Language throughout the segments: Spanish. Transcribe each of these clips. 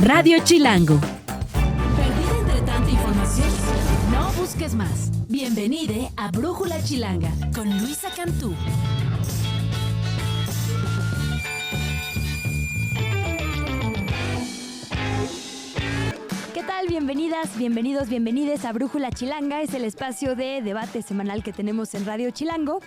Radio Chilango. ¿Perdida entre tanta información? No busques más. Bienvenide a Brújula Chilanga con Luisa Cantú. ¿Qué tal? Bienvenidas, bienvenidos, bienvenides a Brújula Chilanga. Es el espacio de debate semanal que tenemos en Radio Chilango.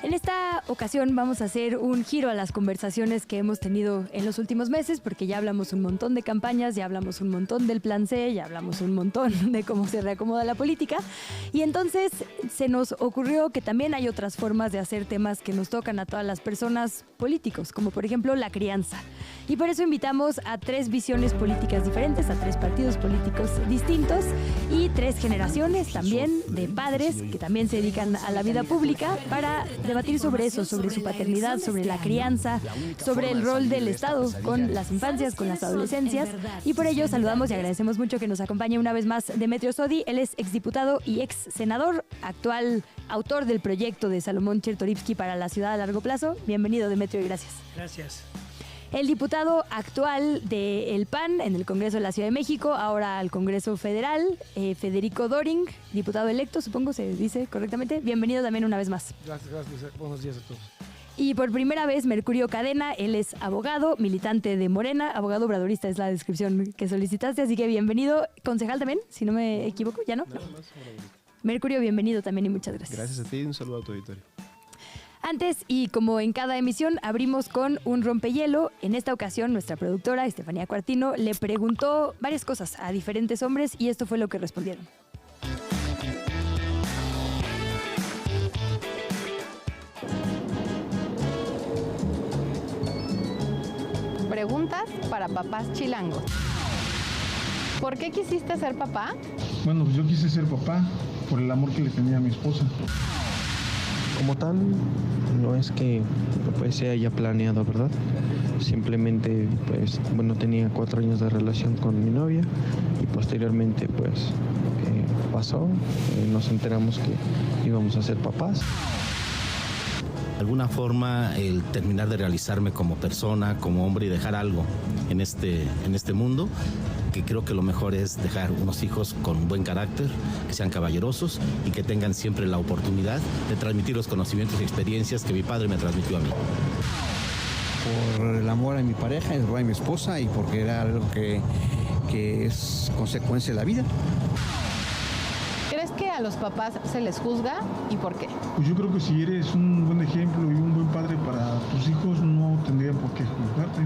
En esta ocasión vamos a hacer un giro a las conversaciones que hemos tenido en los últimos meses, porque ya hablamos un montón de campañas, ya hablamos un montón del Plan C, ya hablamos un montón de cómo se reacomoda la política. Y entonces se nos ocurrió que también hay otras formas de hacer temas que nos tocan a todas las personas políticos, como por ejemplo la crianza. Y por eso invitamos a 3 visiones políticas diferentes, a 3 partidos políticos distintos y 3 generaciones también de padres que también se dedican a la vida pública para debatir sobre eso, sobre su paternidad, sobre la crianza, sobre el rol del Estado con las infancias, con las adolescencias. Y por ello saludamos y agradecemos mucho que nos acompañe una vez más Demetrio Sodi. Él es exdiputado y ex senador, actual autor del proyecto de Salomón Chertorivsky para la ciudad a largo plazo. Bienvenido, Demetrio, y gracias. Gracias. El diputado actual del PAN en el Congreso de la Ciudad de México, ahora al Congreso Federal, Federico Doring, diputado electo, supongo se dice correctamente. Bienvenido también una vez más. Gracias. Buenos días a todos. Y por primera vez, Mercurio Cadena, él es abogado, militante de Morena, abogado obradorista es la descripción que solicitaste, así que bienvenido. Concejal también, si no me equivoco, ¿ya no? Mercurio, bienvenido también y muchas gracias. Gracias a ti y un saludo a tu auditorio. Antes, y como en cada emisión, abrimos con un rompehielo. En esta ocasión, nuestra productora, Estefanía Cuartino, le preguntó varias cosas a diferentes hombres y esto fue lo que respondieron. Preguntas para papás chilangos. ¿Por qué quisiste ser papá? Bueno, pues yo quise ser papá por el amor que le tenía a mi esposa. Como tal, no es que pues se haya planeado, ¿verdad? Simplemente, pues, bueno, tenía 4 años de relación con mi novia y posteriormente, pues, pasó, nos enteramos que íbamos a ser papás. De alguna forma, el terminar de realizarme como persona, como hombre y dejar algo en este mundo, que creo que lo mejor es dejar unos hijos con buen carácter, que sean caballerosos y que tengan siempre la oportunidad de transmitir los conocimientos y experiencias que mi padre me transmitió a mí. Por el amor a mi pareja, el amor a mi esposa y porque era algo que es consecuencia de la vida. ¿Crees que a los papás se les juzga y por qué? Pues yo creo que si eres un buen ejemplo y un buen padre para tus hijos, no tendrían por qué juzgarte.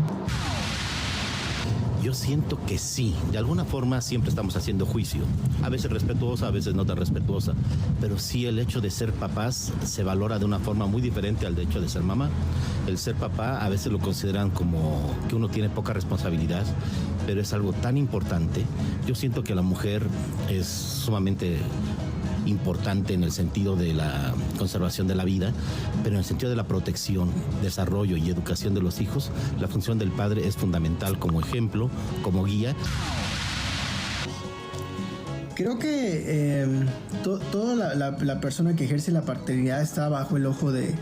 Yo siento que sí, de alguna forma siempre estamos haciendo juicio, a veces respetuosa, a veces no tan respetuosa, pero sí el hecho de ser papás se valora de una forma muy diferente al hecho de ser mamá. El ser papá a veces lo consideran como que uno tiene poca responsabilidad, pero es algo tan importante. Yo siento que la mujer es sumamente importante en el sentido de la conservación de la vida, pero en el sentido de la protección, desarrollo y educación de los hijos, la función del padre es fundamental como ejemplo, como guía. Creo que toda la persona que ejerce la paternidad está bajo el ojo de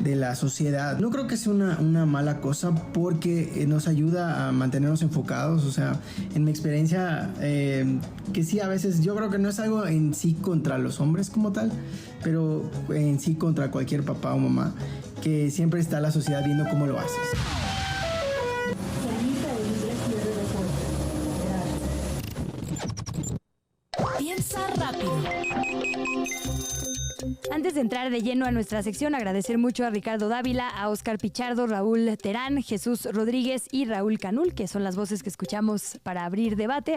la sociedad. No creo que sea una mala cosa porque nos ayuda a mantenernos enfocados. O sea, en mi experiencia, que sí, a veces yo creo que no es algo en sí contra los hombres como tal, pero en sí contra cualquier papá o mamá, que siempre está la sociedad viendo cómo lo haces. Piensa rápido. Antes de entrar de lleno a nuestra sección, agradecer mucho a Ricardo Dávila, a Óscar Pichardo, Raúl Terán, Jesús Rodríguez y Raúl Canul, que son las voces que escuchamos para abrir debate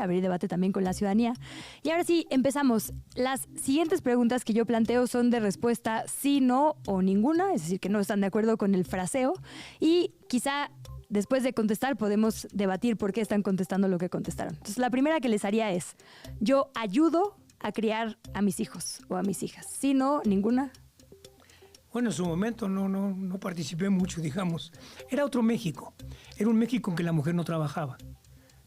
también con la ciudadanía. Y ahora sí, empezamos. Las siguientes preguntas que yo planteo son de respuesta sí, no o ninguna, es decir, que no están de acuerdo con el fraseo. Y quizá después de contestar podemos debatir por qué están contestando lo que contestaron. Entonces, la primera que les haría es, yo ayudo a criar a mis hijos o a mis hijas. ¿Sí, no, ninguna? Bueno, en su momento no participé mucho, digamos. Era otro México. Era un México en que la mujer no trabajaba.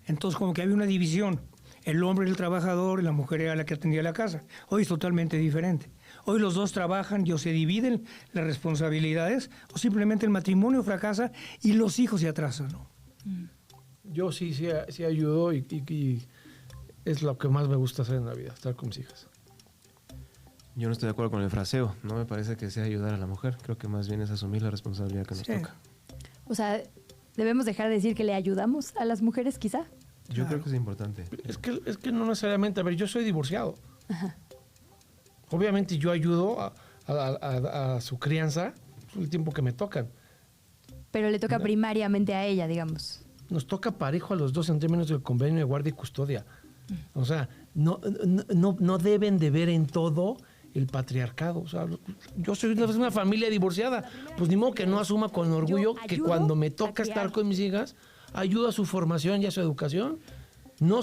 Entonces, como que había una división. El hombre era el trabajador y la mujer era la que atendía la casa. Hoy es totalmente diferente. Hoy los dos trabajan y o se dividen las responsabilidades o simplemente el matrimonio fracasa y los hijos se atrasan, ¿no? Yo sí ayudo y es lo que más me gusta hacer en la vida, estar con mis hijas. Yo no estoy de acuerdo con el fraseo. No me parece que sea ayudar a la mujer. Creo que más bien es asumir la responsabilidad que nos toca. O sea, ¿debemos dejar de decir que le ayudamos a las mujeres, quizá? Yo creo que es importante. Es que no necesariamente. A ver, yo soy divorciado. Ajá. Obviamente yo ayudo a su crianza el tiempo que me tocan. Pero le toca primariamente a ella, digamos. Nos toca parejo a los dos en términos del convenio de guardia y custodia. O sea, no deben de ver en todo el patriarcado. O sea, yo soy una familia divorciada. Pues ni modo que no asuma con orgullo que cuando me toca estar con mis hijas, ayudo a su formación y a su educación. No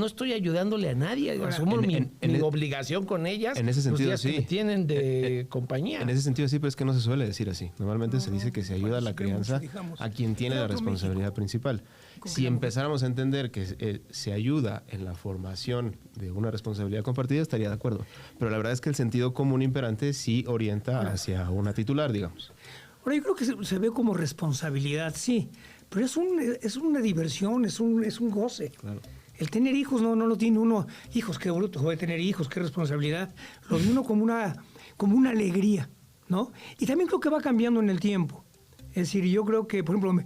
estoy ayudándole a nadie. Asumo mi obligación con ellas. En ese sentido, los días que me tienen de compañía. En ese sentido, sí, pero es que no se suele decir así. Normalmente se dice que se ayuda a la crianza a quien tiene la responsabilidad principal. Si empezáramos a entender que se ayuda en la formación de una responsabilidad compartida, estaría de acuerdo. Pero la verdad es que el sentido común imperante sí orienta hacia una titular, digamos. Ahora, yo creo que se ve como responsabilidad, sí. Pero es una diversión, es un goce. Claro. El tener hijos no lo tiene uno. Hijos, qué bruto, voy a tener hijos, qué responsabilidad. Lo ve uno como una alegría, ¿no? Y también creo que va cambiando en el tiempo. Es decir, yo creo que, por ejemplo,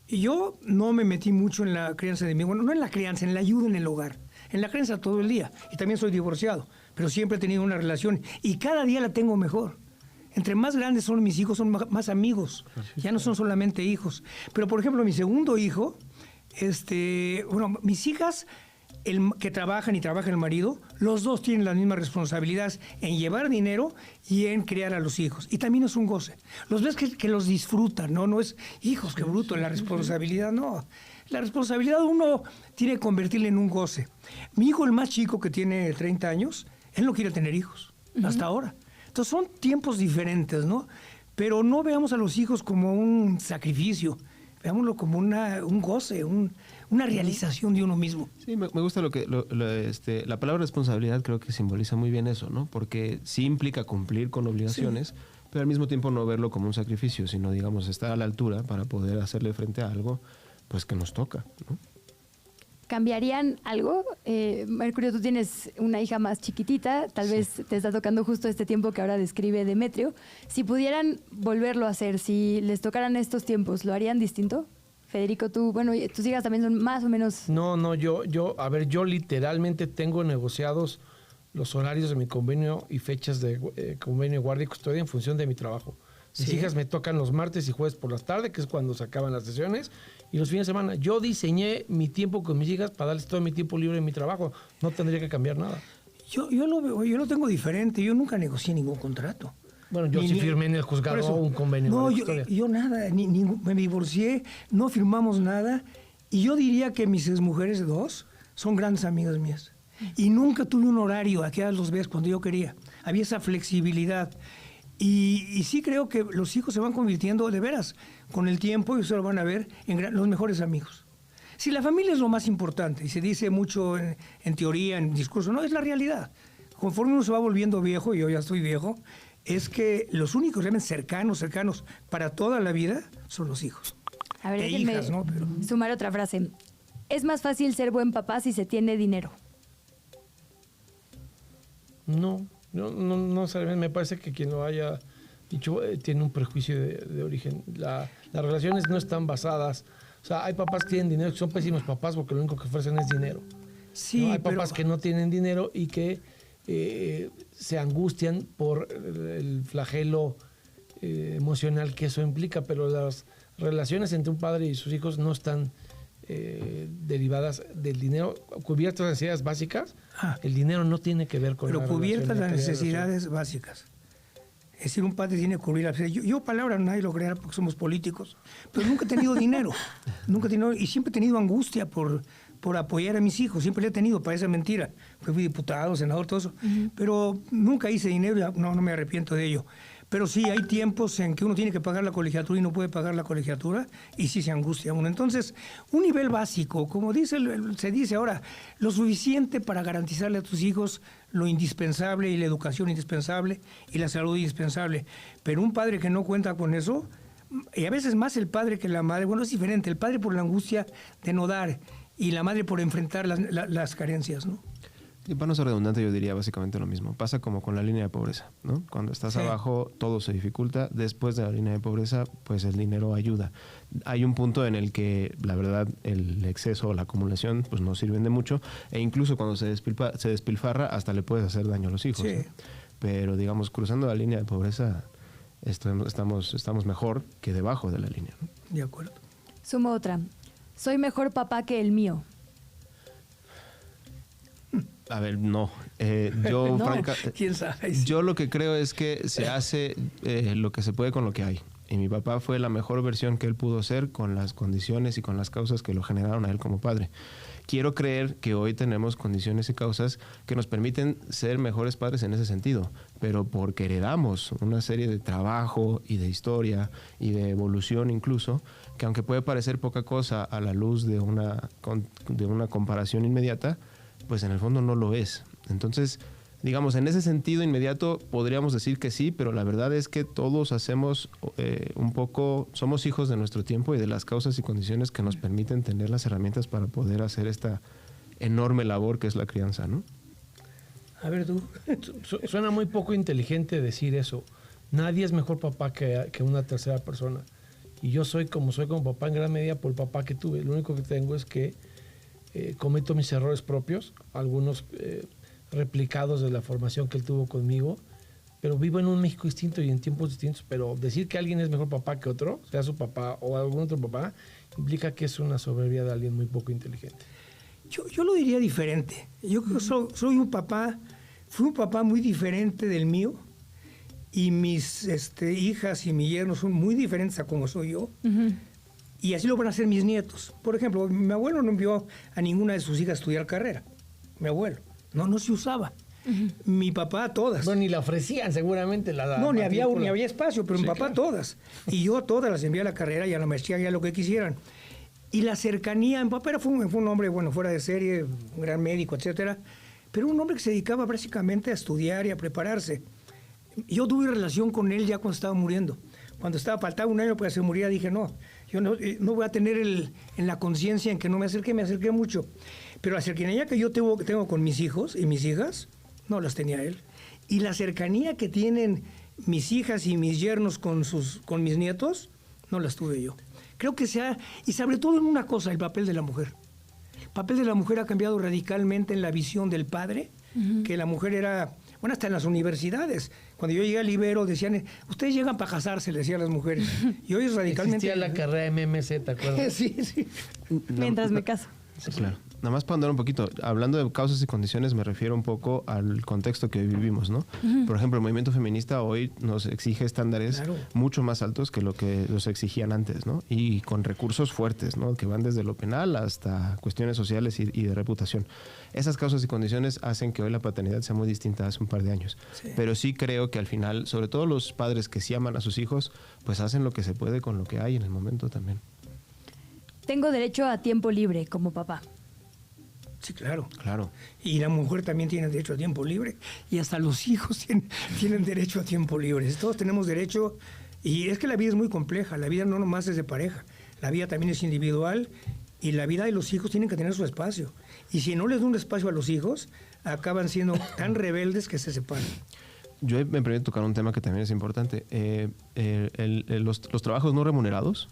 yo no me metí mucho en la crianza de mi hijo. Bueno, no en la crianza, en la ayuda en el hogar. En la crianza todo el día. Y también soy divorciado. Pero siempre he tenido una relación. Y cada día la tengo mejor. Entre más grandes son mis hijos, son más amigos. Ya no son solamente hijos. Pero, por ejemplo, mi segundo hijo, mis hijas, que trabajan y trabaja el marido, los dos tienen las mismas responsabilidades en llevar dinero y en criar a los hijos. Y también es un goce. Los ves que los disfrutan, ¿no? No es, hijos, qué bruto, la responsabilidad, no. La responsabilidad uno tiene que convertirla en un goce. Mi hijo, el más chico, que tiene 30 años, él no quiere tener hijos, hasta ahora. Entonces son tiempos diferentes, ¿no? Pero no veamos a los hijos como un sacrificio, veámoslo como un goce, una realización de uno mismo. Sí, me gusta la palabra responsabilidad, creo que simboliza muy bien eso, ¿no? Porque sí implica cumplir con obligaciones, pero al mismo tiempo no verlo como un sacrificio, sino, digamos, estar a la altura para poder hacerle frente a algo, pues, que nos toca, ¿no? ¿Cambiarían algo? Mercurio, tú tienes una hija más chiquitita, tal vez te está tocando justo este tiempo que ahora describe Demetrio. Si pudieran volverlo a hacer, si les tocaran estos tiempos, ¿lo harían distinto? Federico, tus hijas también son más o menos... No, yo literalmente tengo negociados los horarios de mi convenio y fechas de convenio de guardia y custodia en función de mi trabajo. Mis hijas me tocan los martes y jueves por la tarde, que es cuando se acaban las sesiones, y los fines de semana. Yo diseñé mi tiempo con mis hijas para darles todo mi tiempo libre en mi trabajo. No tendría que cambiar nada. Yo lo tengo diferente. Yo nunca negocié ningún contrato. Bueno, yo sí firmé en el juzgado un convenio. No, yo nada, me divorcié, no firmamos nada. Y yo diría que mis exmujeres dos son grandes amigas mías. Y nunca tuve un horario, a que los ves cuando yo quería. Había esa flexibilidad. Y sí creo que los hijos se van convirtiendo, de veras, con el tiempo, y ustedes lo van a ver, en los mejores amigos. Si la familia es lo más importante, y se dice mucho en teoría, en discurso, no, es la realidad. Conforme uno se va volviendo viejo, y yo ya estoy viejo, es que los únicos realmente cercanos para toda la vida son los hijos. A ver, hijas, ¿no? Pero... sumar otra frase. ¿Es más fácil ser buen papá si se tiene dinero? No me parece que quien lo haya dicho tiene un prejuicio de origen. Las relaciones no están basadas. O sea, hay papás que tienen dinero que son pésimos papás porque lo único que ofrecen es dinero. Sí, ¿no? Hay papás que no tienen dinero y que se angustian por el flagelo emocional que eso implica, pero las relaciones entre un padre y sus hijos no están derivadas del dinero. Cubiertas las necesidades básicas, el dinero no tiene que ver con... Pero cubiertas las necesidades básicas. Es decir, un padre tiene que cubrir las necesidades. Yo palabra nadie lo creerá porque somos políticos, pero nunca he tenido dinero. Y siempre he tenido angustia por apoyar a mis hijos. Siempre lo he tenido, parece mentira. Fui diputado, senador, todo eso. Pero nunca hice dinero y no me arrepiento de ello. Pero sí, hay tiempos en que uno tiene que pagar la colegiatura y no puede pagar la colegiatura, y sí se angustia uno. Entonces, un nivel básico, como se dice ahora, lo suficiente para garantizarle a tus hijos lo indispensable, y la educación indispensable, y la salud indispensable. Pero un padre que no cuenta con eso, y a veces más el padre que la madre. Bueno, es diferente, el padre por la angustia de no dar y la madre por enfrentar las carencias, ¿no? Y para no ser redundante, yo diría básicamente lo mismo. Pasa como con la línea de pobreza, ¿no? Cuando estás abajo, todo se dificulta. Después de la línea de pobreza, pues el dinero ayuda. Hay un punto en el que, la verdad, el exceso o la acumulación, pues no sirven de mucho. E incluso cuando se despilfarra, hasta le puedes hacer daño a los hijos, ¿no? Pero, digamos, cruzando la línea de pobreza, estamos mejor que debajo de la línea, ¿no? De acuerdo. Sumo otra. Soy mejor papá que el mío. A ver, no. Yo, no, ¿quién sabe? Yo lo que creo es que se hace lo que se puede con lo que hay. Y mi papá fue la mejor versión que él pudo ser con las condiciones y con las causas que lo generaron a él como padre. Quiero creer que hoy tenemos condiciones y causas que nos permiten ser mejores padres en ese sentido, pero porque heredamos una serie de trabajo y de historia y de evolución incluso, que aunque puede parecer poca cosa a la luz de una comparación inmediata, pues en el fondo no lo es. Entonces, digamos, en ese sentido inmediato podríamos decir que sí, pero la verdad es que todos hacemos un poco, somos hijos de nuestro tiempo y de las causas y condiciones que nos permiten tener las herramientas para poder hacer esta enorme labor que es la crianza, ¿no? A ver tú. Suena muy poco inteligente decir eso. Nadie es mejor papá que una tercera persona. Y yo soy como papá en gran medida por el papá que tuve. Lo único que tengo es que cometo mis errores propios, algunos replicados de la formación que él tuvo conmigo, pero vivo en un México distinto y en tiempos distintos. Pero decir que alguien es mejor papá que otro, sea su papá o algún otro papá, implica que es una soberbia de alguien muy poco inteligente. Yo lo diría diferente. Yo creo que fui un papá muy diferente del mío, y mis hijas y mi yerno son muy diferentes a como soy yo. Y así lo van a hacer mis nietos. Por ejemplo, mi abuelo no envió a ninguna de sus hijas a estudiar carrera. Mi abuelo. No se usaba. Mi papá a todas. Bueno, ni la ofrecían seguramente. No, ni había espacio, pero mi papá a todas. Y yo a todas las envié a la carrera y a la maestría y a lo que quisieran. Y la cercanía, mi papá fue un hombre, bueno, fuera de serie, un gran médico, etcétera, pero un hombre que se dedicaba básicamente a estudiar y a prepararse. Yo tuve relación con él ya cuando estaba muriendo. Cuando faltaba un año para que se muriera, dije, no, yo no voy a tener en la conciencia en que no me acerqué mucho. Pero la cercanía que yo tengo con mis hijos y mis hijas, no las tenía él. Y la cercanía que tienen mis hijas y mis yernos con mis nietos, no las tuve yo. Creo que y sobre todo en una cosa, el papel de la mujer. El papel de la mujer ha cambiado radicalmente en la visión del padre, que la mujer era... Bueno, hasta en las universidades. Cuando yo llegué al Ibero, decían, ustedes llegan para casarse, le decían las mujeres. Y hoy es radicalmente... Existía la carrera MMC, ¿te acuerdas? Sí. Mientras me caso. Sí, claro. Nada más para andar un poquito, hablando de causas y condiciones, me refiero un poco al contexto que hoy vivimos, ¿no? Por ejemplo, el movimiento feminista hoy nos exige estándares mucho más altos que lo que los exigían antes, ¿no? Y con recursos fuertes, ¿no? Que van desde lo penal hasta cuestiones sociales y de reputación. Esas causas y condiciones hacen que hoy la paternidad sea muy distinta a hace un par de años. Sí. Pero sí creo que al final, sobre todo los padres que sí aman a sus hijos, pues hacen lo que se puede con lo que hay en el momento también. Tengo derecho a tiempo libre como papá. Sí, claro. Claro. Y la mujer también tiene derecho a tiempo libre. Y hasta los hijos tienen derecho a tiempo libre. Todos tenemos derecho. Y es que la vida es muy compleja. La vida no nomás es de pareja. La vida también es individual. Y la vida de los hijos tienen que tener su espacio. Y si no les da un espacio a los hijos, acaban siendo tan rebeldes que se separan. Yo me permito tocar un tema que también es importante. Los trabajos no remunerados,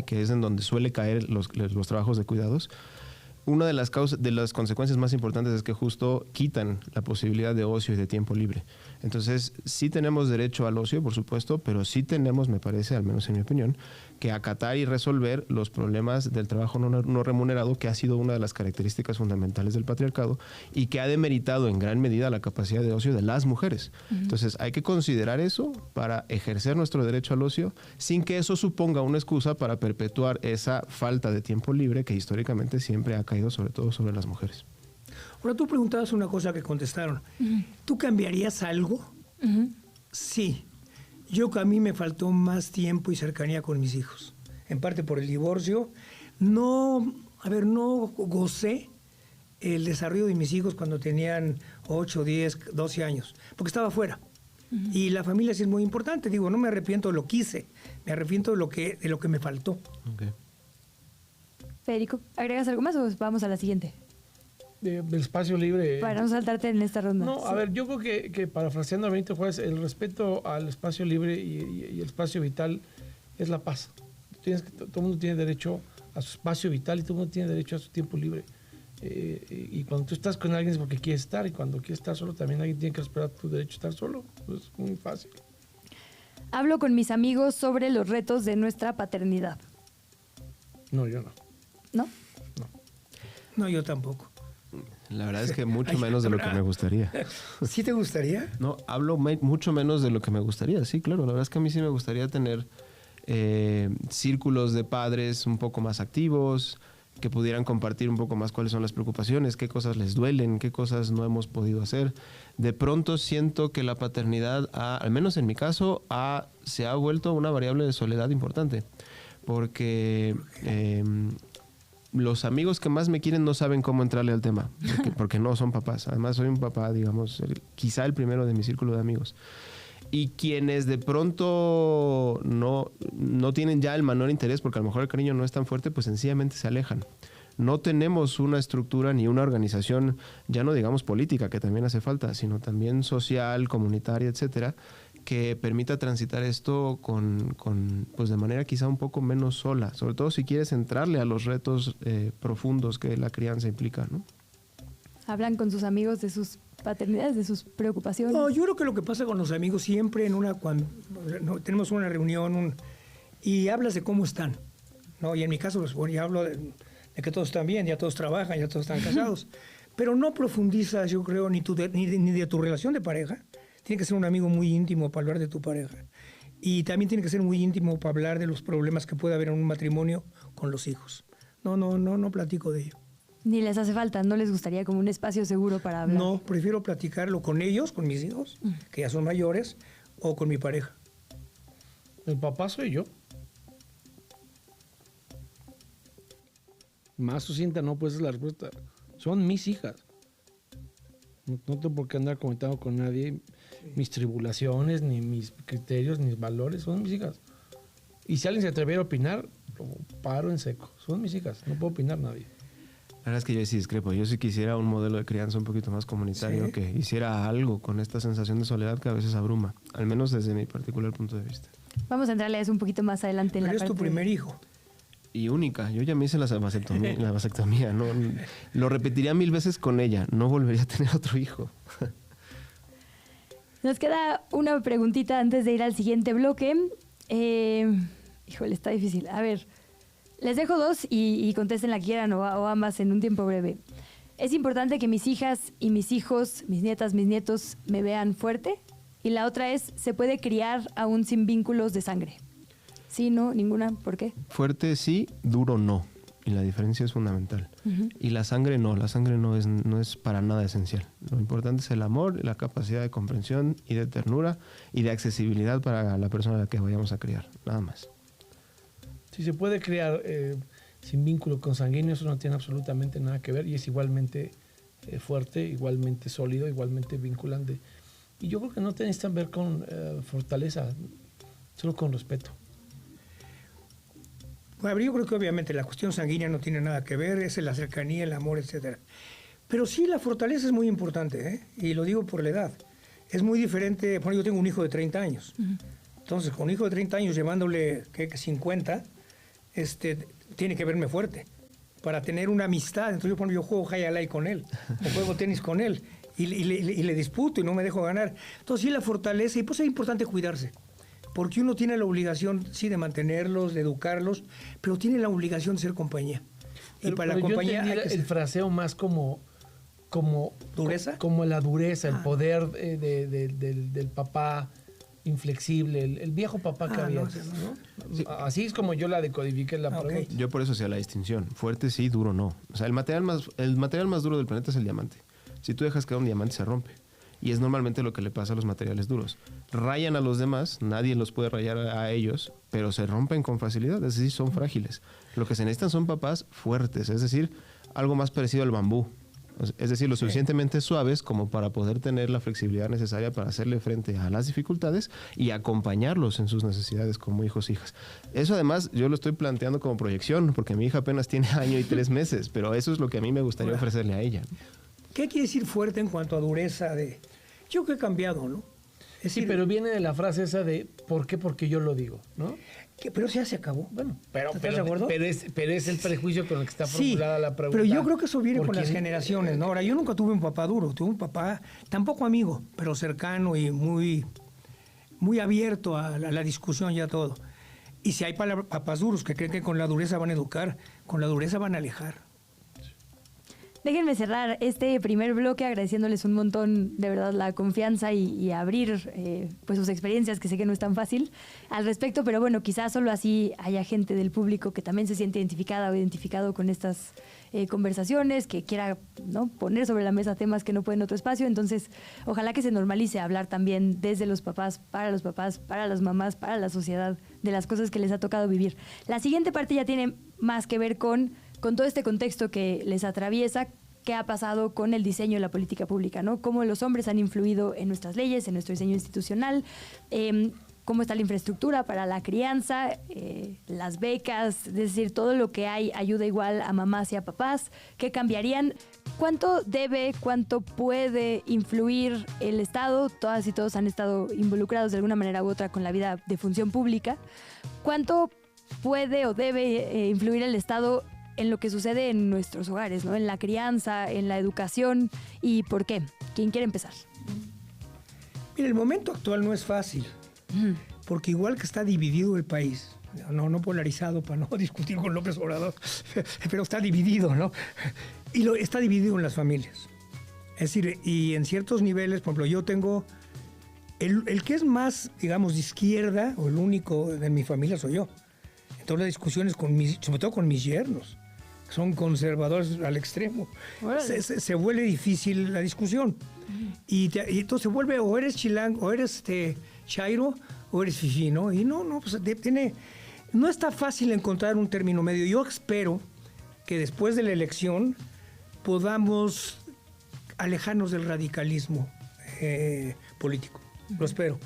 que es en donde suele caer los trabajos de cuidados. Una de las consecuencias más importantes es que justo quitan la posibilidad de ocio y de tiempo libre. Entonces, sí tenemos derecho al ocio, por supuesto, pero sí tenemos, me parece, al menos en mi opinión, que acatar y resolver los problemas del trabajo no remunerado, que ha sido una de las características fundamentales del patriarcado y que ha demeritado en gran medida la capacidad de ocio de las mujeres. Entonces, hay que considerar eso para ejercer nuestro derecho al ocio sin que eso suponga una excusa para perpetuar esa falta de tiempo libre que históricamente siempre ha caído sobre todo sobre las mujeres. Ahora, tú preguntabas una cosa que contestaron. ¿Tú cambiarías algo? Sí. A mí me faltó más tiempo y cercanía con mis hijos. En parte por el divorcio. No gocé el desarrollo de mis hijos cuando tenían 8, 10, 12 años. Porque estaba afuera. Y la familia sí es muy importante. Digo, no me arrepiento de lo que hice, me arrepiento de lo que me faltó. Okay. Federico, ¿agregas algo más o vamos a la siguiente? Del espacio libre. Para no saltarte en esta ronda. No, a ver, yo creo que parafraseando a Benito Juárez, el respeto al espacio libre y el espacio vital es la paz. Todo el mundo tiene derecho a su espacio vital y todo el mundo tiene derecho a su tiempo libre. Y cuando tú estás con alguien es porque quieres estar, y cuando quieres estar solo también alguien tiene que respetar tu derecho a estar solo. Es muy fácil. Hablo con mis amigos sobre los retos de nuestra paternidad. No, yo no. ¿No? No, yo tampoco. La verdad es que mucho menos de lo que me gustaría. ¿Sí te gustaría? No, hablo mucho menos de lo que me gustaría, sí, claro. La verdad es que a mí sí me gustaría tener círculos de padres un poco más activos, que pudieran compartir un poco más cuáles son las preocupaciones, qué cosas les duelen, qué cosas no hemos podido hacer. De pronto siento que la paternidad, al menos en mi caso, se ha vuelto una variable de soledad importante. Porque los amigos que más me quieren no saben cómo entrarle al tema, porque no son papás. Además, soy un papá, digamos, quizá el primero de mi círculo de amigos. Y quienes de pronto no tienen ya el menor interés, porque a lo mejor el cariño no es tan fuerte, pues sencillamente se alejan. No tenemos una estructura ni una organización, ya no digamos política, que también hace falta, sino también social, comunitaria, etcétera, que permita transitar esto pues de manera quizá un poco menos sola, sobre todo si quieres entrarle a los retos profundos que la crianza implica, ¿no? Hablan con sus amigos de sus paternidades, de sus preocupaciones. No, yo creo que lo que pasa con los amigos siempre cuando tenemos una reunión y hablas de cómo están, ¿no? Y en mi caso, pues, bueno, ya hablo de que todos están bien, ya todos trabajan, ya todos están casados, pero no profundizas, yo creo, ni de tu relación de pareja. Tiene que ser un amigo muy íntimo para hablar de tu pareja. Y también tiene que ser muy íntimo para hablar de los problemas que puede haber en un matrimonio con los hijos. No platico de ello. Ni les hace falta, no les gustaría como un espacio seguro para hablar. No, prefiero platicarlo con ellos, con mis hijos, que ya son mayores, o con mi pareja. El papá soy yo. Más sucinta no, pues es la respuesta. Son mis hijas. No tengo por qué andar comentando con nadie mis tribulaciones, ni mis criterios, ni mis valores. Son mis hijas. Y si alguien se atreviera a opinar, lo paro en seco. Son mis hijas, no puedo opinar nadie. La verdad es que yo sí discrepo. Yo sí quisiera un modelo de crianza un poquito más comunitario, ¿sí?, que hiciera algo con esta sensación de soledad que a veces abruma, al menos desde mi particular punto de vista. Vamos a entrarle a eso un poquito más adelante en la parte. Pero es tu primer hijo. Y única. Yo ya me hice la vasectomía. No, lo repetiría 1000 veces con ella. No volvería a tener otro hijo. Nos queda una preguntita antes de ir al siguiente bloque. Híjole, está difícil. A ver, les dejo dos y contesten la que quieran o ambas en un tiempo breve. ¿Es importante que mis hijas y mis hijos, mis nietas, mis nietos me vean fuerte? Y la otra es, ¿se puede criar aún sin vínculos de sangre? Sí, no, ninguna. ¿Por qué? Fuerte sí, duro no. Y la diferencia es fundamental. Y la sangre no es para nada esencial. Lo importante es el amor, la capacidad de comprensión y de ternura y de accesibilidad para la persona a la que vayamos a criar. Nada más. Si se puede criar sin vínculo consanguíneo, eso no tiene absolutamente nada que ver y es igualmente fuerte, igualmente sólido, igualmente vinculante. Y yo creo que no te necesitan ver con fortaleza, solo con respeto. Bueno, yo creo que obviamente la cuestión sanguínea no tiene nada que ver, es la cercanía, el amor, etc. Pero sí, la fortaleza es muy importante, ¿eh? Y lo digo por la edad. Es muy diferente, bueno, yo tengo un hijo de 30 años. Entonces, con un hijo de 30 años llevándole 50, tiene que verme fuerte para tener una amistad. Entonces, yo juego high alay con él, o juego tenis con él, y le disputo y no me dejo ganar. Entonces, sí, la fortaleza, y pues es importante cuidarse. Porque uno tiene la obligación, sí, de mantenerlos, de educarlos, pero tiene la obligación de ser compañía. Y para la compañía yo entendí el fraseo más como ¿dureza? Como la dureza, el poder del papá inflexible, el viejo papá que había. ¿No? Sí. Así es como yo la decodifiqué la pregunta. Okay. Yo por eso hacía la distinción. Fuerte sí, duro no. O sea, el material más duro del planeta es el diamante. Si tú dejas caer un diamante, se rompe. Y es normalmente lo que le pasa a los materiales duros. Rayan a los demás, nadie los puede rayar a ellos, pero se rompen con facilidad, es decir, son frágiles. Lo que se necesitan son papás fuertes, es decir, algo más parecido al bambú. Es decir, lo suficientemente suaves como para poder tener la flexibilidad necesaria para hacerle frente a las dificultades y acompañarlos en sus necesidades como hijos, hijas. Eso además yo lo estoy planteando como proyección, porque mi hija apenas tiene 1 año y 3 meses, pero eso es lo que a mí me gustaría ofrecerle a ella. ¿Qué quiere decir fuerte en cuanto a dureza de...? Yo creo que he cambiado, ¿no? Es decir, sí, pero viene de la frase esa de ¿por qué? Porque yo lo digo, ¿no? Pero ya se acabó. Bueno, ¿estás de acuerdo? Pero es el prejuicio con el que está formulada la pregunta. Pero yo creo que eso viene con las generaciones, ¿no? Ahora, yo nunca tuve un papá duro, tuve un papá tampoco amigo, pero cercano y muy abierto a la discusión y a todo. Y si hay papás duros que creen que con la dureza van a educar, con la dureza van a alejar. Déjenme cerrar este primer bloque agradeciéndoles un montón, de verdad, la confianza y abrir pues sus experiencias, que sé que no es tan fácil al respecto, pero bueno, quizás solo así haya gente del público que también se siente identificada o identificado con estas conversaciones, que quiera, ¿no?, poner sobre la mesa temas que no puede en otro espacio. Entonces, ojalá que se normalice hablar también desde los papás, para las mamás, para la sociedad, de las cosas que les ha tocado vivir. La siguiente parte ya tiene más que ver con todo este contexto que les atraviesa, qué ha pasado con el diseño de la política pública, ¿no? Cómo los hombres han influido en nuestras leyes, en nuestro diseño institucional, cómo está la infraestructura para la crianza, las becas, es decir, todo lo que hay ayuda igual a mamás y a papás, qué cambiarían, cuánto puede influir el Estado, todas y todos han estado involucrados de alguna manera u otra con la vida de función pública, cuánto puede o debe influir el Estado en lo que sucede en nuestros hogares, ¿no? En la crianza, en la educación, y por qué. ¿Quién quiere empezar? Mira, el momento actual no es fácil, porque igual que está dividido el país, no polarizado para no discutir con López Obrador, pero está dividido, ¿no? Y está dividido en las familias. Es decir, y en ciertos niveles, por ejemplo, yo tengo el que es más, digamos, de izquierda, o el único de mi familia soy yo. Entonces la discusión es sobre todo con mis yernos. Son conservadores al extremo. Se vuelve difícil la discusión. Y entonces se vuelve, o eres chilango, o eres chairo, o eres fifí, ¿no? Y pues no está fácil encontrar un término medio. Yo espero que después de la elección podamos alejarnos del radicalismo político. Lo espero.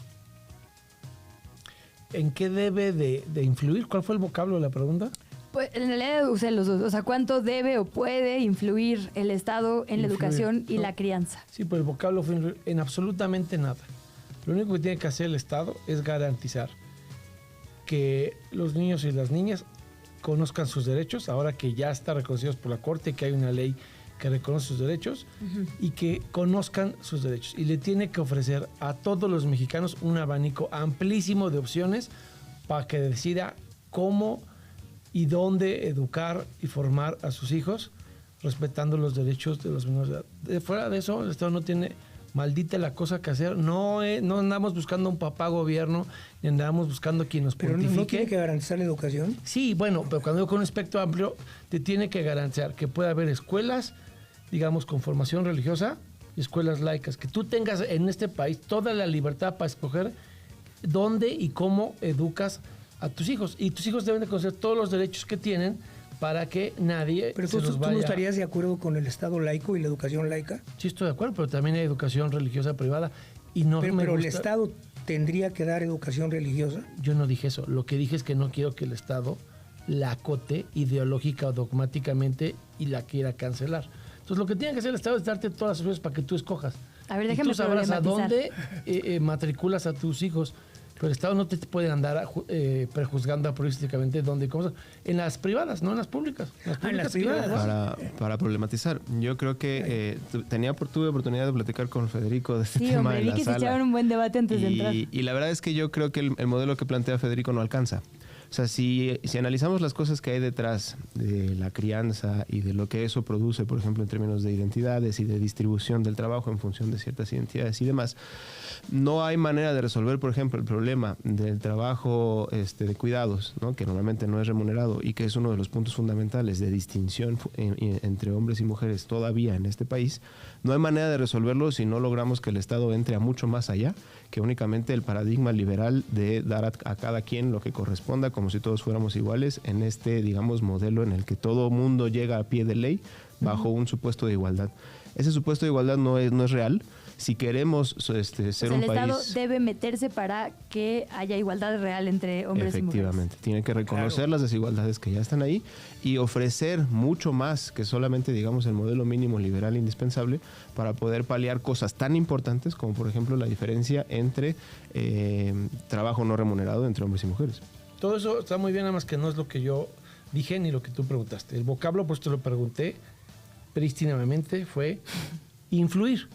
¿En qué debe de influir? ¿Cuál fue el vocablo de la pregunta? Pues en realidad usé los dos. O sea, ¿cuánto debe o puede influir el Estado en la educación y la crianza? Sí, pues el vocablo fue influir en absolutamente nada. Lo único que tiene que hacer el Estado es garantizar que los niños y las niñas conozcan sus derechos, ahora que ya está reconocidos por la Corte, que hay una ley que reconoce sus derechos, y que conozcan sus derechos. Y le tiene que ofrecer a todos los mexicanos un abanico amplísimo de opciones para que decida cómo y dónde educar y formar a sus hijos, respetando los derechos de los menores de edad. De fuera de eso, el Estado no tiene maldita la cosa que hacer. No andamos buscando un papá gobierno, ni andamos buscando quien nos pontifique. ¿Pero no tiene que garantizar la educación? Sí, bueno, pero cuando digo con un espectro amplio, te tiene que garantizar que pueda haber escuelas, digamos, con formación religiosa, y escuelas laicas, que tú tengas en este país toda la libertad para escoger dónde y cómo educas a tus hijos. Y tus hijos deben de conocer todos los derechos que tienen para que nadie pero se los vaya... ¿Tú no estarías de acuerdo con el Estado laico y la educación laica? Sí, estoy de acuerdo, pero también hay educación religiosa privada. Y no pero el Estado tendría que dar educación religiosa. Yo no dije eso. Lo que dije es que no quiero que el Estado la acote ideológica o dogmáticamente y la quiera cancelar. Entonces, lo que tiene que hacer el Estado es darte todas las opciones para que tú escojas. A ver, déjame y tú sabrás a dónde matriculas a tus hijos. Pero el Estado no te puede andar prejuzgando apriorísticamente dónde y cómo. En las privadas, no en las públicas. En las privadas. Para problematizar, yo creo que tuve oportunidad de platicar con Federico de este tema en la sala. Sí, se echaron un buen debate antes de entrar. Y la verdad es que yo creo que el modelo que plantea Federico no alcanza. O sea, si analizamos las cosas que hay detrás de la crianza y de lo que eso produce, por ejemplo, en términos de identidades y de distribución del trabajo en función de ciertas identidades y demás, no hay manera de resolver, por ejemplo, el problema del trabajo de cuidados, ¿no?, que normalmente no es remunerado y que es uno de los puntos fundamentales de distinción entre hombres y mujeres todavía en este país. No hay manera de resolverlo si no logramos que el Estado entre a mucho más allá que únicamente el paradigma liberal de dar a cada quien lo que corresponda, como si todos fuéramos iguales en digamos, modelo en el que todo mundo llega a pie de ley, bajo un supuesto de igualdad. Ese supuesto de igualdad no es real. Si queremos ser un el país... Estado debe meterse para que haya igualdad real entre hombres y mujeres. Efectivamente, tiene que reconocer las desigualdades que ya están ahí y ofrecer mucho más que solamente, digamos, el modelo mínimo liberal indispensable para poder paliar cosas tan importantes como, por ejemplo, la diferencia entre trabajo no remunerado entre hombres y mujeres. Todo eso está muy bien, nada más que no es lo que yo dije ni lo que tú preguntaste. El vocablo, pues te lo pregunté prístinamente, fue influir.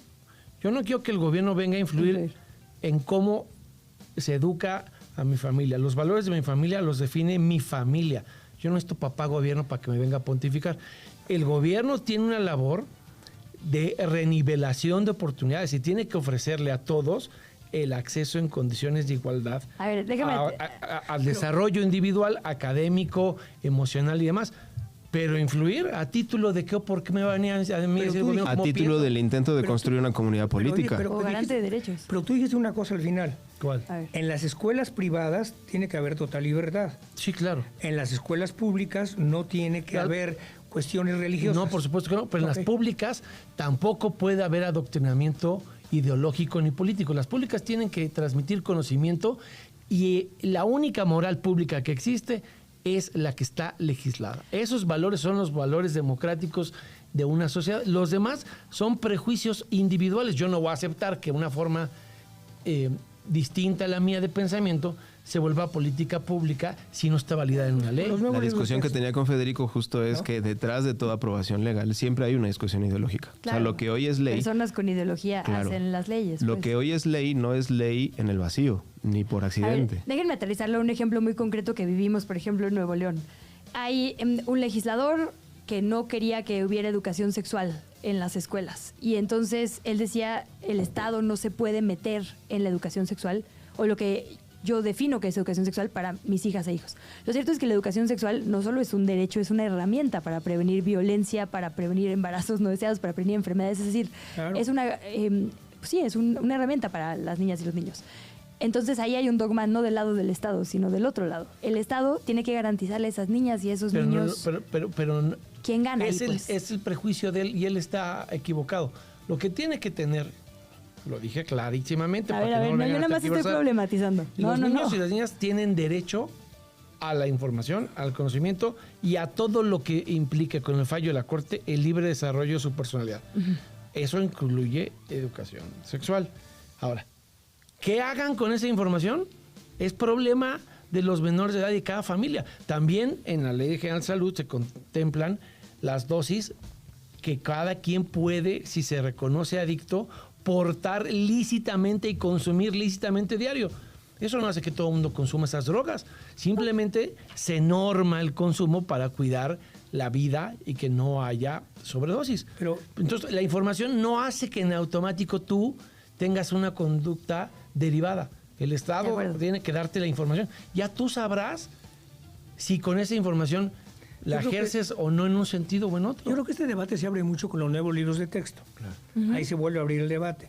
Yo no quiero que el gobierno venga a influir en cómo se educa a mi familia. Los valores de mi familia los define mi familia. Yo no necesito papá gobierno para que me venga a pontificar. El gobierno tiene una labor de renivelación de oportunidades y tiene que ofrecerle a todos el acceso en condiciones de igualdad al desarrollo individual, académico, emocional y demás. Pero influir a título de qué o por qué me van a mí decir gobierno. A título del intento de construir una comunidad política. O garante de derechos. Pero tú dijiste una cosa al final. ¿Cuál? En las escuelas privadas tiene que haber total libertad. Sí, claro. En las escuelas públicas no tiene que haber cuestiones religiosas. No, por supuesto que no. Pero en las públicas tampoco puede haber adoctrinamiento ideológico ni político. Las públicas tienen que transmitir conocimiento y la única moral pública que existe es la que está legislada. Esos valores son los valores democráticos de una sociedad. Los demás son prejuicios individuales. Yo no voy a aceptar que una forma distinta a la mía de pensamiento se vuelva política pública si no está validada en una ley. La discusión que tenía con Federico justo es que detrás de toda aprobación legal siempre hay una discusión ideológica. Claro. O sea, lo que hoy es ley... Personas con ideología hacen las leyes. Lo que hoy es ley no es ley en el vacío, ni por accidente. A ver, déjenme aterrizarlo a un ejemplo muy concreto que vivimos, por ejemplo, en Nuevo León. Hay un legislador que no quería que hubiera educación sexual en las escuelas. Y entonces él decía, el Estado no se puede meter en la educación sexual, o lo que yo defino que es educación sexual para mis hijas e hijos. Lo cierto es que la educación sexual no solo es un derecho, es una herramienta para prevenir violencia, para prevenir embarazos no deseados, para prevenir enfermedades. Es decir, es una herramienta para las niñas y los niños. Entonces ahí hay un dogma no del lado del Estado, sino del otro lado. El Estado tiene que garantizarle a esas niñas y a esos niños... Pero ¿quién gana ahí, es el prejuicio de él y él está equivocado. Lo que tiene que tener, lo dije clarísimamente... A ver, yo nada más estoy problematizando. Los niños y las niñas tienen derecho a la información, al conocimiento y a todo lo que implique con el fallo de la Corte el libre desarrollo de su personalidad. Eso incluye educación sexual. Ahora, ¿qué hagan con esa información? Es problema de los menores de edad y cada familia. También en la Ley General de Salud se contemplan las dosis que cada quien puede, si se reconoce adicto, portar lícitamente y consumir lícitamente diario. Eso no hace que todo el mundo consuma esas drogas. Simplemente se norma el consumo para cuidar la vida y que no haya sobredosis. Pero entonces la información no hace que en automático tú tengas una conducta derivada. El Estado tiene que darte la información. Ya tú sabrás si con esa información la ejerces o no en un sentido o en otro. Yo creo que este debate se abre mucho con los nuevos libros de texto. Claro. Ahí se vuelve a abrir el debate.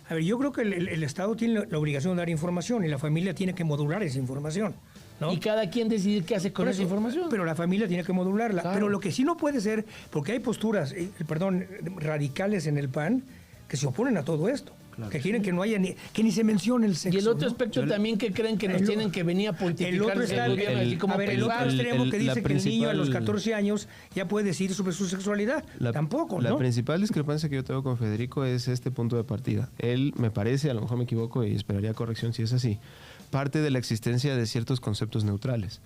A ver, yo creo que el Estado tiene la obligación de dar información y la familia tiene que modular esa información, ¿no? Y cada quien decide qué hace con esa información. Pero la familia tiene que modularla. Claro. Pero lo que sí no puede ser, porque hay posturas, radicales en el PAN que se oponen a todo esto. Claro. Que quieren que no haya que ni se mencione el sexo. Y el otro aspecto también que creen que nos tienen que venir a pontificar. El otro está el otro extremo que dice que el niño a los 14 años ya puede decidir sobre su sexualidad. Tampoco, ¿no? La principal discrepancia que yo tengo con Federico es este punto de partida. Él, me parece, a lo mejor me equivoco y esperaría corrección si es así, parte de la existencia de ciertos conceptos neutrales.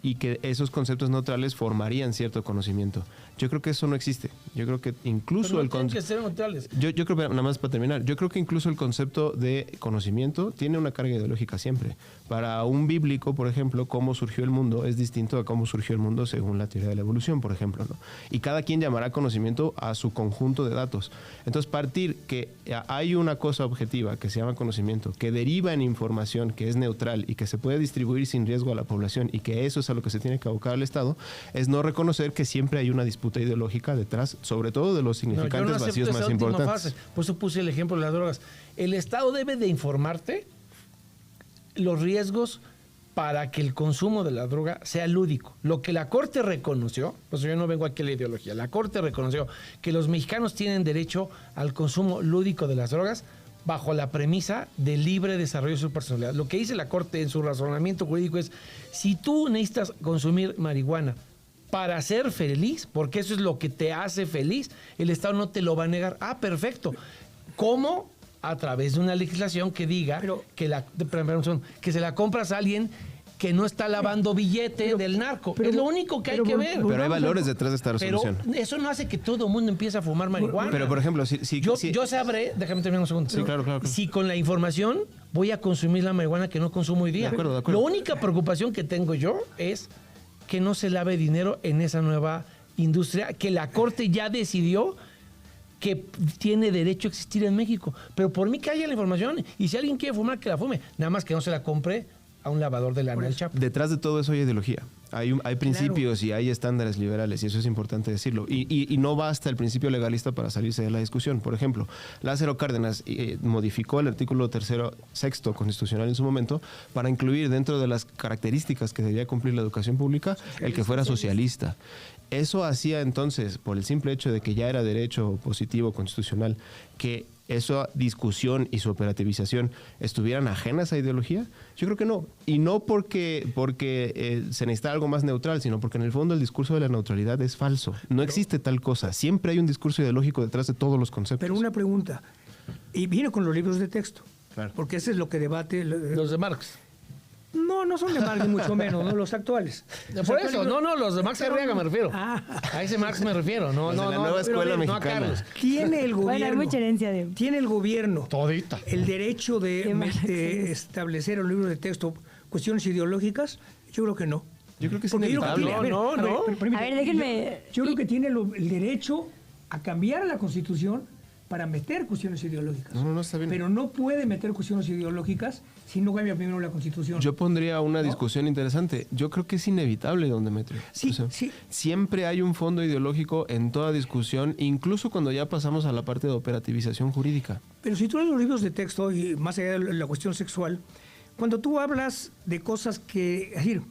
Y que esos conceptos neutrales formarían cierto conocimiento. Yo creo que eso no existe. Yo creo que incluso pero no tienen que ser neutrales. Yo creo, nada más para terminar, yo creo que incluso el concepto de conocimiento tiene una carga ideológica siempre. Para un bíblico, por ejemplo, cómo surgió el mundo es distinto a cómo surgió el mundo según la teoría de la evolución, por ejemplo, ¿no? Y cada quien llamará conocimiento a su conjunto de datos. Entonces, partir que hay una cosa objetiva que se llama conocimiento, que deriva en información, que es neutral y que se puede distribuir sin riesgo a la población y que eso es a lo que se tiene que abocar el Estado, es no reconocer que siempre hay una disputa ideológica detrás, sobre todo de los significantes vacíos más importantes. Por eso puse el ejemplo de las drogas. El Estado debe de informarte los riesgos para que el consumo de la droga sea lúdico. Lo que la Corte reconoció, pues yo no vengo aquí a la ideología, la Corte reconoció que los mexicanos tienen derecho al consumo lúdico de las drogas bajo la premisa de libre desarrollo de su personalidad. Lo que dice la Corte en su razonamiento jurídico es, si tú necesitas consumir marihuana para ser feliz, porque eso es lo que te hace feliz, el Estado no te lo va a negar. Ah, perfecto. ¿Cómo? A través de una legislación que diga que se la compras a alguien que no está lavando billete del narco. Es lo único que hay que ver. Pero hay valores detrás de esta resolución. Pero eso no hace que todo el mundo empiece a fumar marihuana. Pero, por ejemplo, yo sabré, déjame terminar un segundo. Sí, claro. Si con la información voy a consumir la marihuana que no consumo hoy día. De acuerdo. La única preocupación que tengo yo es que no se lave dinero en esa nueva industria que la Corte ya decidió que tiene derecho a existir en México. Pero por mí que haya la información. Y si alguien quiere fumar, que la fume. Nada más que no se la compre a un lavador de lana del Chapo. Detrás de todo eso hay ideología. Hay principios y hay estándares liberales, y eso es importante decirlo. Y no basta el principio legalista para salirse de la discusión. Por ejemplo, Lázaro Cárdenas modificó el artículo 6º constitucional en su momento para incluir dentro de las características que debía cumplir la educación pública el que fuera socialista. Eso hacía entonces, por el simple hecho de que ya era derecho positivo constitucional, que esa discusión y su operativización estuvieran ajenas a ideología. Yo creo que no. Y no porque se necesita algo más neutral, sino porque en el fondo el discurso de la neutralidad es falso. No existe tal cosa. Siempre hay un discurso ideológico detrás de todos los conceptos. Pero una pregunta, y viene con los libros de texto, claro, porque ese es lo que debate... Los de Marx. No son de Marx, ni mucho menos, ¿no? Los actuales. Por eso, los de Marx Arriaga me refiero. A ese Marx me refiero. No, la nueva escuela mexicana. Tiene el gobierno. Bueno, hay mucha herencia de... Tiene el gobierno. Todita. El derecho de establecer en los libros de texto cuestiones ideológicas. Yo creo que no. Yo creo que es inevitable. A ver, déjenme... Yo creo que tiene el derecho a cambiar la Constitución para meter cuestiones ideológicas. No, está bien. Pero no puede meter cuestiones ideológicas si no cambia primero la Constitución. Yo pondría una discusión interesante. Yo creo que es inevitable donde meter. Sí. Siempre hay un fondo ideológico en toda discusión, incluso cuando ya pasamos a la parte de operativización jurídica. Pero si tú lees los libros de texto, y más allá de la cuestión sexual, cuando tú hablas de cosas que... Es decir,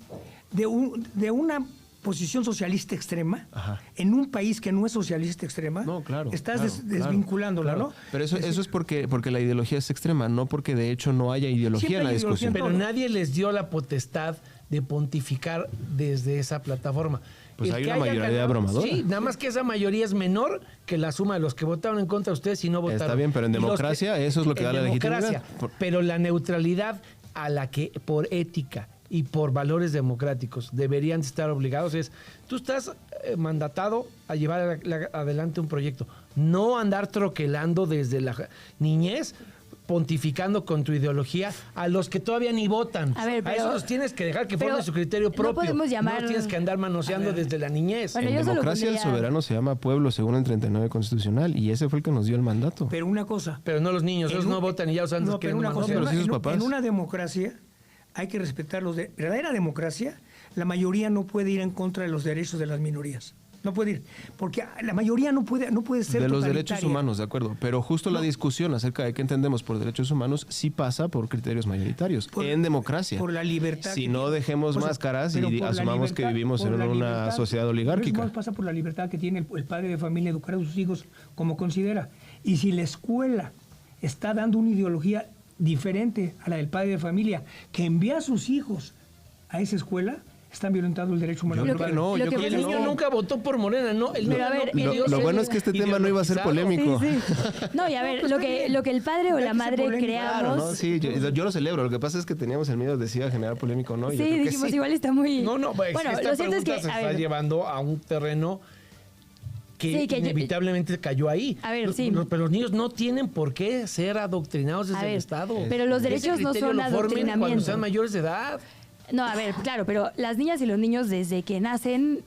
de una posición socialista extrema, en un país que no es socialista extrema, estás desvinculándola, ¿no? Pero eso es porque la ideología es extrema, no porque de hecho no haya ideología en la discusión. Pero nadie les dio la potestad de pontificar desde esa plataforma. Pues hay una mayoría abrumadora. Sí, nada más que esa mayoría es menor que la suma de los que votaron en contra de ustedes y no votaron. Está bien, pero en democracia eso es lo que da la legitimidad. Pero la neutralidad a la que por ética y por valores democráticos deberían estar obligados es, tú estás mandatado a llevar adelante un proyecto, no andar troquelando desde la niñez, pontificando con tu ideología a los que todavía ni votan. A eso los tienes que dejar que formen su criterio propio. No podemos llamar... No tienes que andar manoseando desde la niñez. Bueno, en democracia el soberano se llama pueblo según el 39 constitucional y ese fue el que nos dio el mandato. Pero una cosa... Pero no los niños, ellos no votan y ya usan pero una cosa, en una democracia hay que respetar los derechos. En la verdadera democracia, la mayoría no puede ir en contra de los derechos de las minorías. No puede ir, porque la mayoría no puede ser de los derechos humanos, de acuerdo. Pero justo la discusión acerca de qué entendemos por derechos humanos sí pasa por criterios mayoritarios en democracia. Por la libertad. Si no dejemos máscaras y asumamos que vivimos en una sociedad oligárquica. Eso pasa por la libertad que tiene el padre de familia educar a sus hijos como considera. Y si la escuela está dando una ideología diferente a la del padre de familia, que envía a sus hijos a esa escuela, están violentando el derecho humano. Yo creo que no. El niño nunca votó por Morena, ¿no? Lo bueno es que este tema no iba a ser polémico. Sí. No, y a ver, lo que el padre o la madre creamos... Claro, ¿no? Sí, yo lo celebro. Lo que pasa es que teníamos el miedo de si iba a generar polémico o no. Sí, dijimos, igual está muy... Bueno, lo cierto es que... se está llevando a un terreno que inevitablemente cayó ahí. A ver, pero los niños no tienen por qué ser adoctrinados desde el Estado. Pero los derechos no son adoctrinamiento. Cuando sean mayores de edad. No, a ver, claro, pero las niñas y los niños desde que nacen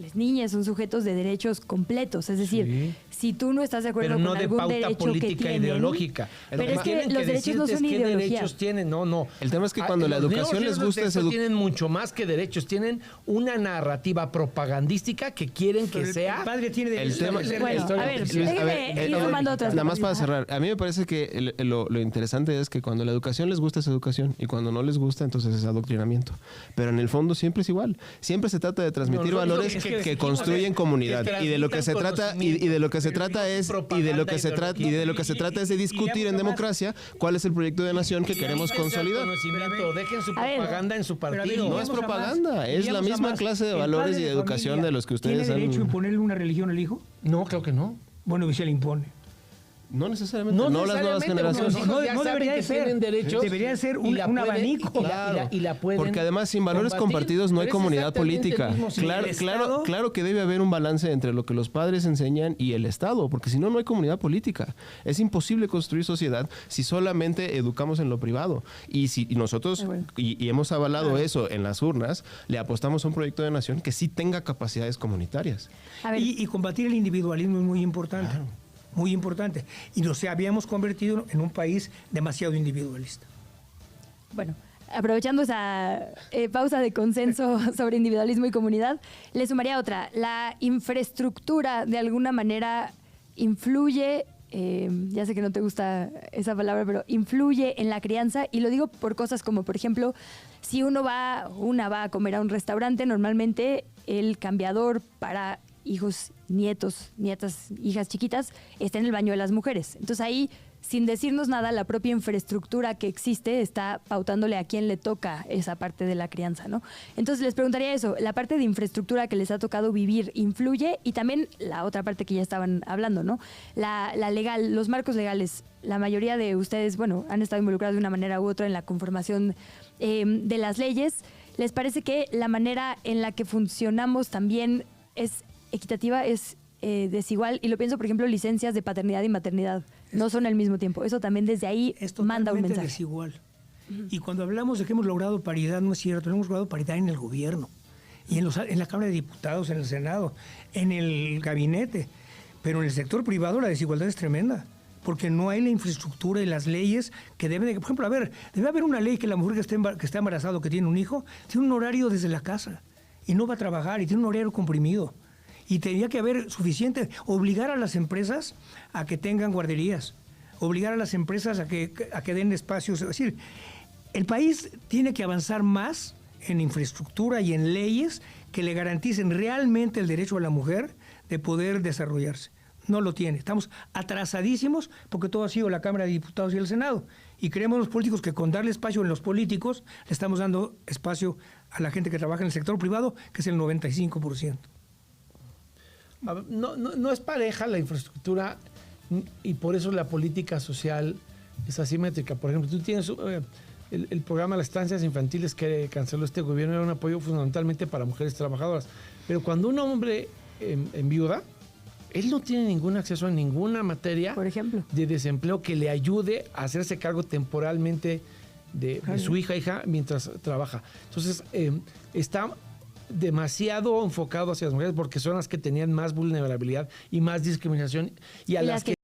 las niñas son sujetos de derechos completos. Es decir, si tú no estás de acuerdo pero no con de algún pauta derecho política que tienen, ideológica. pero es que los derechos no son ¿qué ideología? derechos tienen? No. El tema es que cuando la educación les gusta es tienen mucho más que derechos, tienen una narrativa propagandística que quieren que sea. El padre tiene derecho Bueno, a ver, déjeme ir tomando otras. Nada más para cerrar. A mí me parece que lo interesante es que cuando la educación les gusta es educación y cuando no les gusta entonces es adoctrinamiento. Pero en el fondo siempre es igual. Siempre se trata de transmitir valores que construyen comunidad y de lo que se trata y de lo que se trata es de discutir en democracia cuál es el proyecto de nación que queremos consolidar. Dejen su propaganda en su partido. No es propaganda, es la misma clase de valores y de educación de los que ustedes ¿Tiene derecho a imponerle una religión al hijo? No, creo que no. Bueno, y se le impone. No necesariamente, no las nuevas generaciones. No debería de ser. Derechos, debería ser un abanico. Y la pueden porque además sin valores compartidos no hay comunidad política. Claro que debe haber un balance entre lo que los padres enseñan y el Estado, porque si no, no hay comunidad política. Es imposible construir sociedad si solamente educamos en lo privado. Y si nosotros, y hemos avalado eso en las urnas, le apostamos a un proyecto de nación que sí tenga capacidades comunitarias. Y combatir el individualismo es muy importante. Claro. Muy importante. Y nos habíamos convertido en un país demasiado individualista. Bueno, aprovechando esa pausa de consenso sobre individualismo y comunidad, le sumaría otra. La infraestructura de alguna manera influye, ya sé que no te gusta esa palabra, pero influye en la crianza, y lo digo por cosas como, por ejemplo, si una va a comer a un restaurante, normalmente el cambiador para hijos, nietos, nietas, hijas chiquitas, está en el baño de las mujeres. Entonces ahí, sin decirnos nada, la propia infraestructura que existe está pautándole a quién le toca esa parte de la crianza, ¿no? Entonces les preguntaría eso, la parte de infraestructura que les ha tocado vivir influye, y también la otra parte que ya estaban hablando, ¿no? La legal, los marcos legales. La mayoría de ustedes, bueno, han estado involucrados de una manera u otra en la conformación de las leyes. ¿Les parece que la manera en la que funcionamos también es equitativa, es desigual? Y lo pienso, por ejemplo, licencias de paternidad y maternidad no son al mismo tiempo. Eso también desde ahí manda un mensaje. Es desigual. Y cuando hablamos de que hemos logrado paridad, no es cierto. Hemos logrado paridad en el gobierno y en la Cámara de Diputados, en el Senado, en el gabinete. Pero en el sector privado la desigualdad es tremenda, porque no hay la infraestructura y las leyes que deben de... Por ejemplo, debe haber una ley que la mujer que está embarazada o que tiene un hijo, tiene un horario desde la casa y no va a trabajar y tiene un horario comprimido. Y tendría que haber suficiente, obligar a las empresas a que tengan guarderías, obligar a las empresas a que den espacios. Es decir, el país tiene que avanzar más en infraestructura y en leyes que le garanticen realmente el derecho a la mujer de poder desarrollarse. No lo tiene. Estamos atrasadísimos porque todo ha sido la Cámara de Diputados y el Senado. Y creemos los políticos que con darle espacio en los políticos le estamos dando espacio a la gente que trabaja en el sector privado, que es el 95%. No es pareja la infraestructura, y por eso la política social es asimétrica. Por ejemplo, tú tienes el programa de las estancias infantiles que canceló este gobierno, era un apoyo fundamentalmente para mujeres trabajadoras. Pero cuando un hombre enviuda, él no tiene ningún acceso a ninguna materia, por ejemplo, de desempleo que le ayude a hacerse cargo temporalmente de su hija mientras trabaja. Entonces, está demasiado enfocado hacia las mujeres porque son las que tenían más vulnerabilidad y más discriminación, y a las que